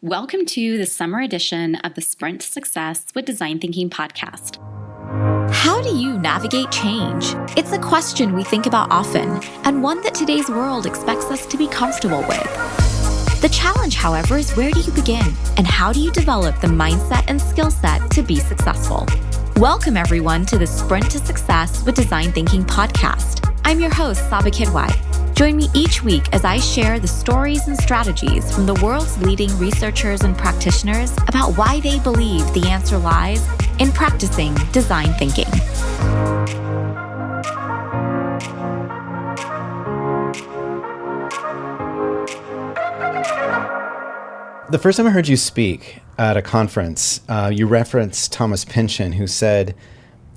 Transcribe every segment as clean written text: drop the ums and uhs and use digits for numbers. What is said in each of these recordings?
Welcome to the summer edition of the Sprint to Success with Design Thinking podcast. How do you navigate change? It's a question we think about often, and one that today's world expects us to be comfortable with. The challenge, however, is where do you begin, and how do you develop the mindset and skill set to be successful? Welcome, everyone, to the Sprint to Success with Design Thinking podcast. I'm your host, Saba Kidwai. Join me each week as I share the stories and strategies from the world's leading researchers and practitioners about why they believe the answer lies in practicing design thinking. The first time I heard you speak at a conference, you referenced Thomas Pynchon, who said,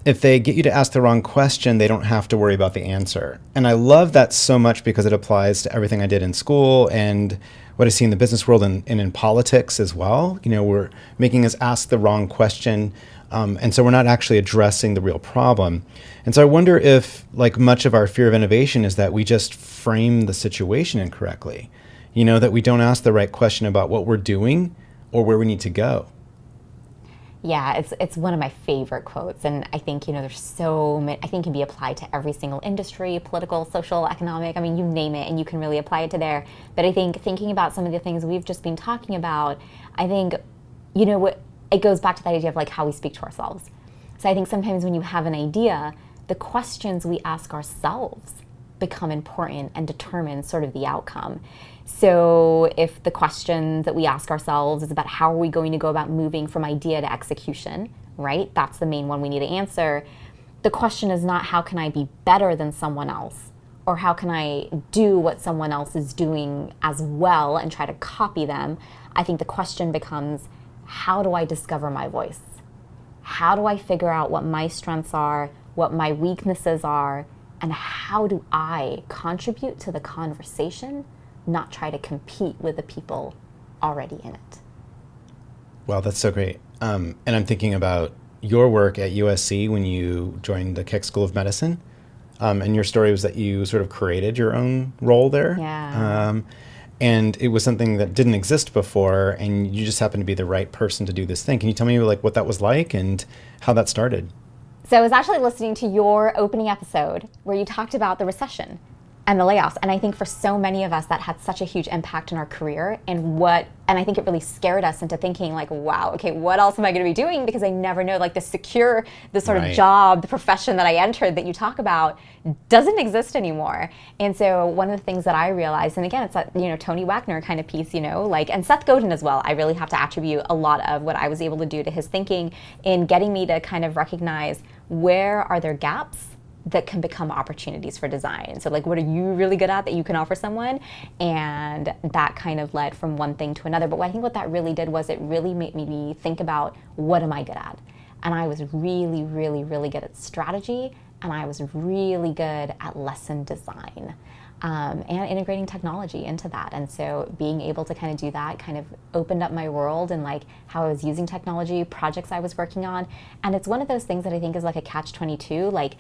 if they get you to ask the wrong question, they don't have to worry about the answer. And I love that so much because it applies to everything I did in school and what I see in the business world and in politics as well. You know, we're making us ask the wrong question. And so we're not actually addressing the real problem. And so I wonder if, like, much of our fear of innovation is that we just frame the situation incorrectly. You know, that we don't ask the right question about what we're doing or where we need to go. Yeah, it's one of my favorite quotes, and I think, there's so many, I think can be applied to every single industry, political, social, economic, I mean, you name it, and you can really apply it to there. But I think thinking about some of the things we've just been talking about, I think, it goes back to that idea of like how we speak to ourselves. So I think sometimes when you have an idea, the questions we ask ourselves become important and determine sort of the outcome. So if the question that we ask ourselves is about how are we going to go about moving from idea to execution, right? That's the main one we need to answer. The question is not how can I be better than someone else, or how can I do what someone else is doing as well and try to copy them. I think the question becomes, how do I discover my voice? How do I figure out what my strengths are, what my weaknesses are, and how do I contribute to the conversation, not try to compete with the people already in it? Well, that's so great. And I'm thinking about your work at USC when you joined the Keck School of Medicine. And your story was that you sort of created your own role there. Yeah. And it was something that didn't exist before, and you just happened to be the right person to do this thing. Can you tell me like what that was like and how that started? So I was actually listening to your opening episode where you talked about the recession and the layoffs. And I think for so many of us that had such a huge impact in our career and I think it really scared us into thinking like, wow, okay, what else am I going to be doing? Because I never know, like the sort of job, the profession that I entered that you talk about doesn't exist anymore. And so one of the things that I realized, and again, it's that, Tony Wagner kind of piece, and Seth Godin as well. I really have to attribute a lot of what I was able to do to his thinking in getting me to kind of recognize where are there gaps that can become opportunities for design. So like, what are you really good at that you can offer someone? And that kind of led from one thing to another. But I think what that really did was it really made me think about what am I good at? And I was really, really, really good at strategy. And I was really good at lesson design and integrating technology into that. And so being able to kind of do that kind of opened up my world and like how I was using technology, projects I was working on. And it's one of those things that I think is like a catch-22. Like,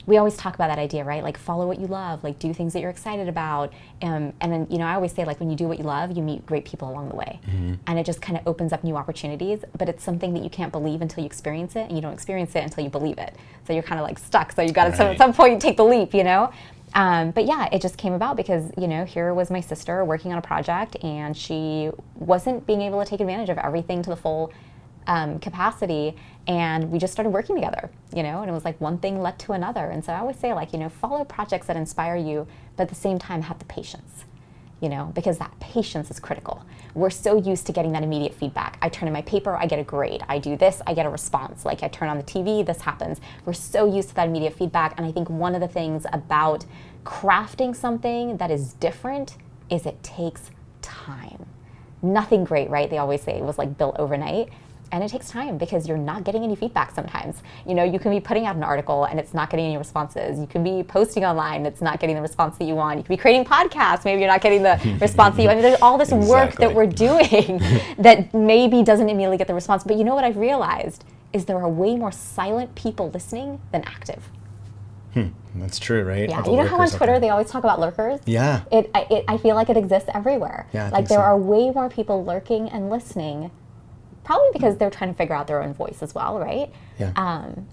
we always talk about that idea, right? Like follow what you love, like do things that you're excited about. And then, I always say like when you do what you love, you meet great people along the way. Mm-hmm. And it just kind of opens up new opportunities, but it's something that you can't believe until you experience it, and you don't experience it until you believe it. So you're kind of like stuck. So you got to at some point take the leap, But yeah, it just came about because, here was my sister working on a project and she wasn't being able to take advantage of everything to the full capacity, and we just started working together, and it was like one thing led to another. And so I always say like, follow projects that inspire you, but at the same time have the patience, because that patience is critical. We're so used to getting that immediate feedback. I turn in my paper, I get a grade. I do this, I get a response. Like I turn on the TV, this happens. We're so used to that immediate feedback. And I think one of the things about crafting something that is different is it takes time. Nothing great, right? They always say it was like built overnight. And it takes time because you're not getting any feedback sometimes. You can be putting out an article and it's not getting any responses. You can be posting online and it's not getting the response that you want. You can be creating podcasts, maybe you're not getting the response that you want. I mean, there's all this work that we're doing that maybe doesn't immediately get the response. But what I've realized is there are way more silent people listening than active. That's true, right? Yeah, All the you know how on lurkers out Twitter there. they always talk about lurkers? Yeah. I feel like it exists everywhere. Yeah, I like think there so. are way more people lurking and listening, probably because they're trying to figure out their own voice as well, right? Yeah.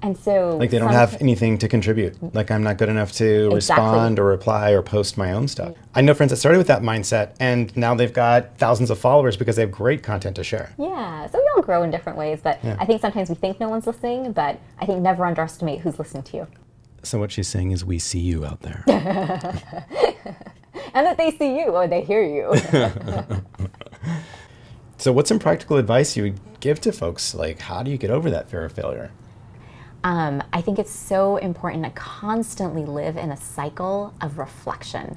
And so Like they don't have anything to contribute. Like I'm not good enough to respond or reply or post my own stuff. I know friends that started with that mindset and now they've got thousands of followers because they have great content to share. Yeah, so we all grow in different ways, but I think sometimes we think no one's listening, but I think never underestimate who's listening to you. So what she's saying is we see you out there. And that they see you or they hear you. So what's some practical advice you would give to folks? Like how do you get over that fear of failure? I think it's so important to constantly live in a cycle of reflection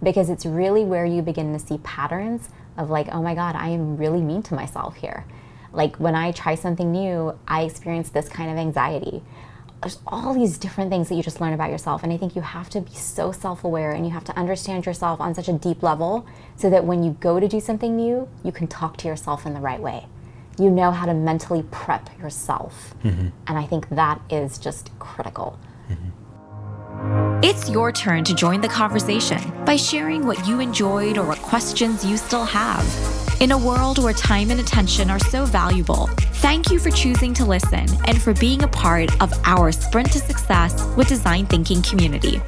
because it's really where you begin to see patterns of like, oh my God, I am really mean to myself here. Like when I try something new, I experience this kind of anxiety. There's all these different things that you just learn about yourself. And I think you have to be so self-aware and you have to understand yourself on such a deep level so that when you go to do something new, you can talk to yourself in the right way. You know how to mentally prep yourself. And I think that is just critical. It's your turn to join the conversation by sharing what you enjoyed or what questions you still have. In a world where time and attention are so valuable, thank you for choosing to listen and for being a part of our Sprint to Success with Design Thinking community.